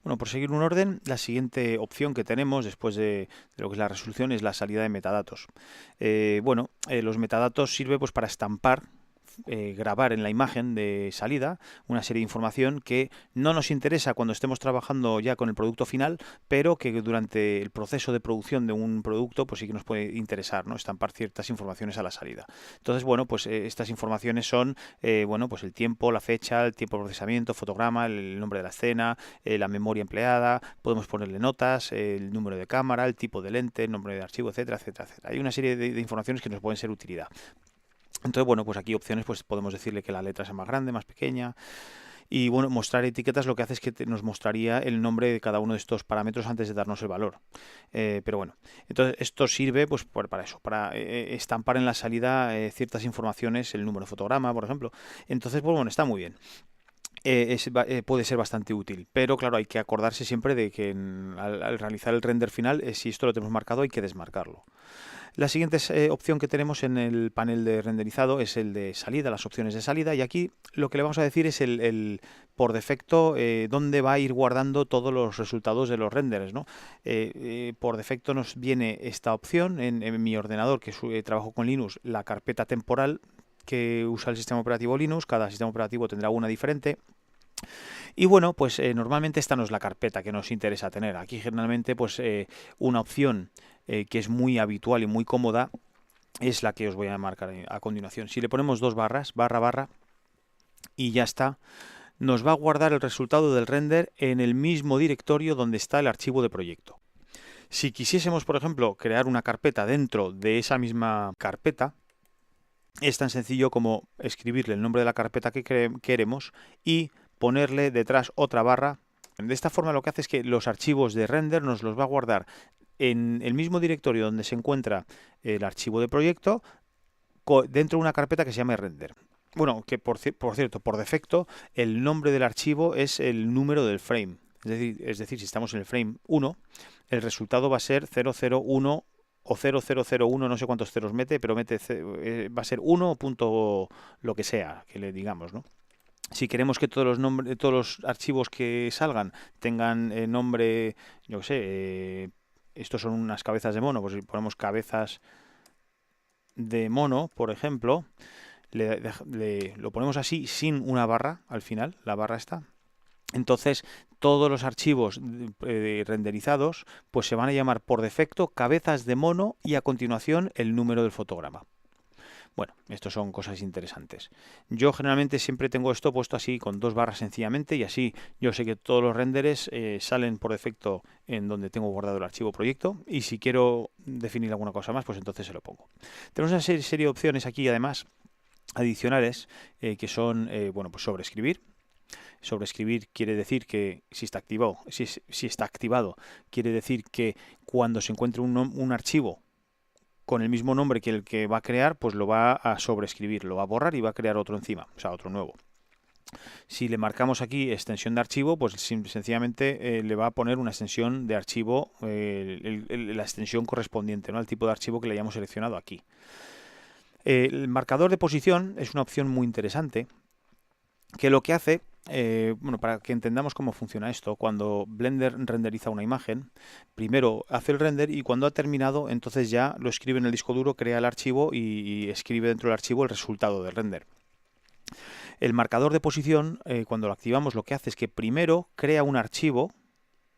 Bueno, por seguir un orden, la siguiente opción que tenemos después de lo que es la resolución es la salida de metadatos. Los metadatos sirve pues para estampar, grabar en la imagen de salida una serie de información que no nos interesa cuando estemos trabajando ya con el producto final, pero que durante el proceso de producción de un producto pues sí que nos puede interesar, ¿no? Estampar ciertas informaciones a la salida. Entonces, estas informaciones son pues el tiempo, la fecha, el tiempo de procesamiento, fotograma, el nombre de la escena, la memoria empleada, podemos ponerle notas, el número de cámara, el tipo de lente, el nombre de archivo, etcétera, etcétera, etcétera. Hay una serie de informaciones que nos pueden ser de utilidad. Entonces, pues aquí opciones, pues podemos decirle que la letra sea más grande, más pequeña. Y bueno, mostrar etiquetas lo que hace es que nos mostraría el nombre de cada uno de estos parámetros antes de darnos el valor. Entonces esto sirve pues para eso, para estampar en la salida ciertas informaciones, el número de fotograma, por ejemplo. Entonces, pues bueno, está muy bien. Puede ser bastante útil, pero claro, hay que acordarse siempre de que al realizar el render final, si esto lo tenemos marcado, hay que desmarcarlo. La siguiente opción que tenemos en el panel de renderizado es el de salida, las opciones de salida, y aquí lo que le vamos a decir es por defecto dónde va a ir guardando todos los resultados de los renders, ¿no? Por defecto nos viene esta opción en mi ordenador, que trabajo con Linux, la carpeta temporal que usa el sistema operativo Linux. Cada sistema operativo tendrá una diferente. Y bueno, pues normalmente esta no es la carpeta que nos interesa tener. Aquí generalmente pues una opción que es muy habitual y muy cómoda es la que os voy a marcar a continuación. Si le ponemos dos barras, barra, barra, y ya está, nos va a guardar el resultado del render en el mismo directorio donde está el archivo de proyecto. Si quisiésemos, por ejemplo, crear una carpeta dentro de esa misma carpeta, es tan sencillo como escribirle el nombre de la carpeta que queremos y ponerle detrás otra barra. De esta forma lo que hace es que los archivos de render nos los va a guardar en el mismo directorio donde se encuentra el archivo de proyecto, dentro de una carpeta que se llama render. Bueno, que por cierto, por defecto, el nombre del archivo es el número del frame. Es decir, si estamos en el frame 1, el resultado va a ser 001 o 0001, no sé cuántos ceros mete, pero va a ser 1 punto lo que sea, que le digamos, ¿no? Si queremos que todos los archivos que salgan tengan nombre, yo qué sé, estos son unas cabezas de mono, pues si ponemos cabezas de mono, por ejemplo, lo ponemos así sin una barra al final, la barra está. Entonces, todos los archivos renderizados pues se van a llamar por defecto cabezas de mono y a continuación el número del fotograma. Bueno, estos son cosas interesantes. Yo generalmente siempre tengo esto puesto así con dos barras sencillamente, y así yo sé que todos los renderes salen por defecto en donde tengo guardado el archivo proyecto, y si quiero definir alguna cosa más, pues entonces se lo pongo. Tenemos una serie de opciones aquí además adicionales que son pues sobreescribir. Sobreescribir quiere decir que si está activado, quiere decir que cuando se encuentre un archivo con el mismo nombre que el que va a crear, pues lo va a sobreescribir, lo va a borrar y va a crear otro encima, o sea, otro nuevo. Si le marcamos aquí extensión de archivo, pues sencillamente le va a poner una extensión de archivo, la extensión correspondiente, ¿no?, al tipo de archivo que le hayamos seleccionado aquí. El marcador de posición es una opción muy interesante, que lo que hace, para que entendamos cómo funciona esto, cuando Blender renderiza una imagen, primero hace el render y cuando ha terminado, entonces ya lo escribe en el disco duro, crea el archivo y escribe dentro del archivo el resultado del render. El marcador de posición, cuando lo activamos, lo que hace es que primero crea un archivo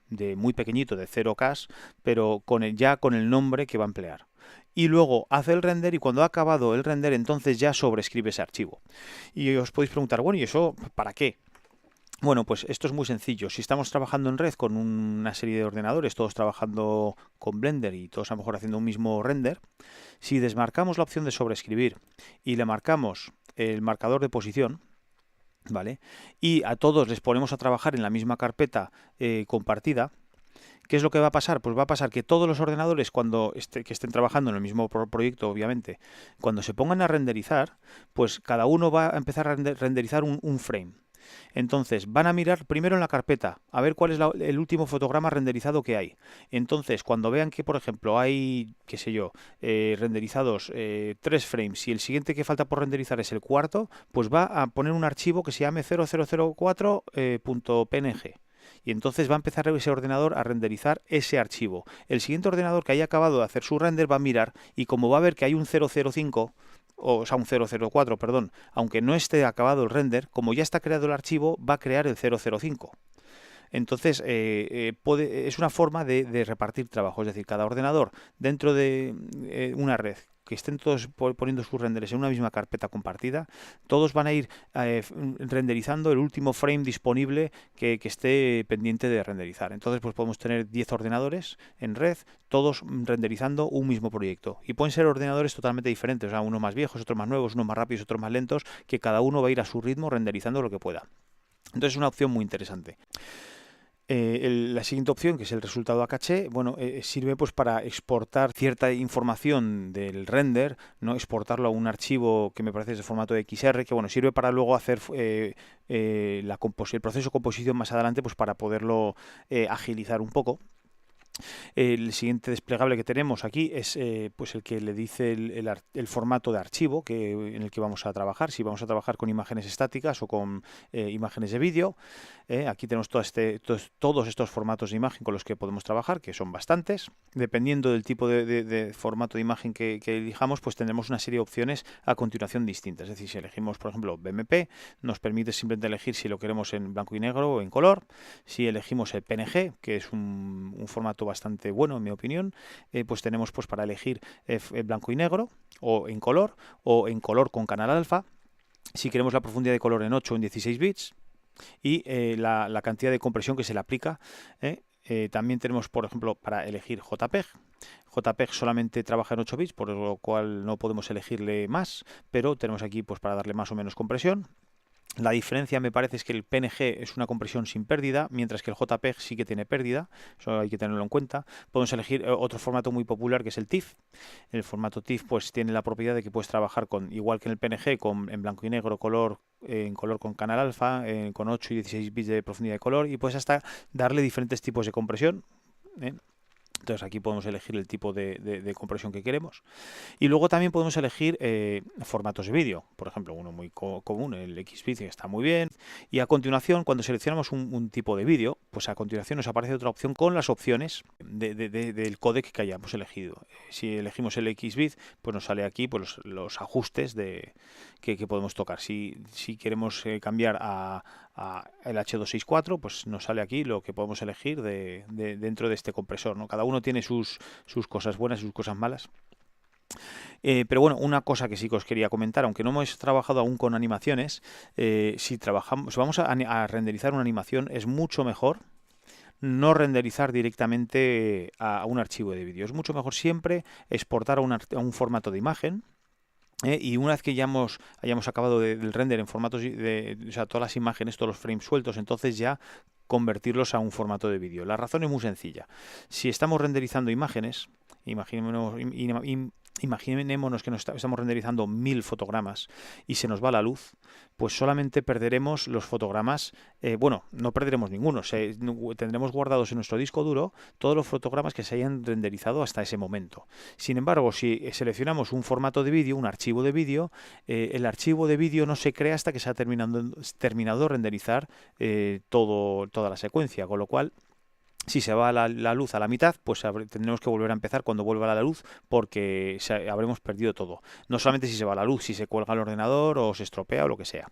de muy pequeñito, de 0K, pero ya con el nombre que va a emplear. Y luego hace el render y cuando ha acabado el render entonces ya sobrescribe ese archivo. Y os podéis preguntar, bueno, ¿y eso para qué? Bueno, pues esto es muy sencillo. Si estamos trabajando en red con una serie de ordenadores, todos trabajando con Blender y todos a lo mejor haciendo un mismo render, si desmarcamos la opción de sobreescribir y le marcamos el marcador de posición, ¿vale?, y a todos les ponemos a trabajar en la misma carpeta compartida, ¿qué es lo que va a pasar? Pues va a pasar que todos los ordenadores que estén trabajando en el mismo proyecto, obviamente, cuando se pongan a renderizar, pues cada uno va a empezar a renderizar un frame. Entonces van a mirar primero en la carpeta a ver cuál es el último fotograma renderizado que hay. Entonces cuando vean que, por ejemplo, hay, qué sé yo, renderizados 3 frames y el siguiente que falta por renderizar es el cuarto, pues va a poner un archivo que se llame 0004.png. y entonces va a empezar ese ordenador a renderizar ese archivo. El siguiente ordenador que haya acabado de hacer su render va a mirar y como va a ver que hay un 005, o sea, un 004, perdón, aunque no esté acabado el render, como ya está creado el archivo, va a crear el 005. Entonces, es una forma de repartir trabajo, es decir, cada ordenador dentro de una red que estén todos poniendo sus renders en una misma carpeta compartida, todos van a ir renderizando el último frame disponible que esté pendiente de renderizar. Entonces, pues podemos tener 10 ordenadores en red, todos renderizando un mismo proyecto. Y pueden ser ordenadores totalmente diferentes, o sea, unos más viejos, otros más nuevos, unos más rápidos, otros más lentos, que cada uno va a ir a su ritmo renderizando lo que pueda. Entonces, es una opción muy interesante. La siguiente opción, que es el resultado a caché, bueno, sirve pues para exportar cierta información del render, no exportarlo a un archivo que me parece es de formato XR, que bueno, sirve para luego hacer el proceso de composición más adelante, pues para poderlo agilizar un poco. El siguiente desplegable que tenemos aquí es pues el que le dice el formato de archivo en el que vamos a trabajar, si vamos a trabajar con imágenes estáticas o con imágenes de vídeo. Aquí tenemos todos estos formatos de imagen con los que podemos trabajar, que son bastantes. Dependiendo del tipo de formato de imagen que elijamos, pues tendremos una serie de opciones a continuación distintas. Es decir, si elegimos, por ejemplo, BMP, nos permite simplemente elegir si lo queremos en blanco y negro o en color. Si elegimos el PNG, que es un formato bastante bueno en mi opinión, pues tenemos pues para elegir blanco y negro o en color con canal alfa. Si queremos la profundidad de color en 8 o en 16 bits y la cantidad de compresión que se le aplica. También tenemos, por ejemplo, para elegir JPEG. JPEG solamente trabaja en 8 bits, por lo cual no podemos elegirle más, pero tenemos aquí pues para darle más o menos compresión. La diferencia me parece es que el PNG es una compresión sin pérdida, mientras que el JPEG sí que tiene pérdida, eso hay que tenerlo en cuenta. Podemos elegir otro formato muy popular que es el TIFF. El formato TIFF pues tiene la propiedad de que puedes trabajar con, igual que en el PNG, en blanco y negro, en color con canal alfa, con 8 y 16 bits de profundidad de color, y puedes hasta darle diferentes tipos de compresión. Entonces aquí podemos elegir el tipo de compresión que queremos. Y luego también podemos elegir formatos de vídeo. Por ejemplo, uno muy común, el XVID, que está muy bien. Y a continuación, cuando seleccionamos un tipo de vídeo, pues a continuación nos aparece otra opción con las opciones del códec que hayamos elegido. Si elegimos el XVID, pues nos sale aquí pues, los ajustes que podemos tocar. Si queremos cambiar a el H264, pues nos sale aquí lo que podemos elegir dentro de este compresor, ¿no? Cada uno tiene sus cosas buenas y sus cosas malas. Pero bueno, una cosa que sí que os quería comentar, aunque no hemos trabajado aún con animaciones, si vamos a renderizar una animación, es mucho mejor no renderizar directamente a un archivo de vídeo. Es mucho mejor siempre exportar a un formato de imagen. Y una vez que ya hayamos acabado del render en formatos o sea, todas las imágenes, todos los frames sueltos, entonces ya convertirlos a un formato de vídeo. La razón es muy sencilla. Si estamos renderizando imágenes, imaginémonos que estamos renderizando 1000 fotogramas y se nos va la luz, pues solamente perderemos los fotogramas, bueno, no perderemos ninguno, tendremos guardados en nuestro disco duro todos los fotogramas que se hayan renderizado hasta ese momento. Sin embargo, si seleccionamos un formato de vídeo, un archivo de vídeo, el archivo de vídeo no se crea hasta que se ha terminado de renderizar toda la secuencia, con lo cual si se va la luz a la mitad, pues tendremos que volver a empezar cuando vuelva la luz porque habremos perdido todo. No solamente si se va la luz, si se cuelga el ordenador o se estropea o lo que sea.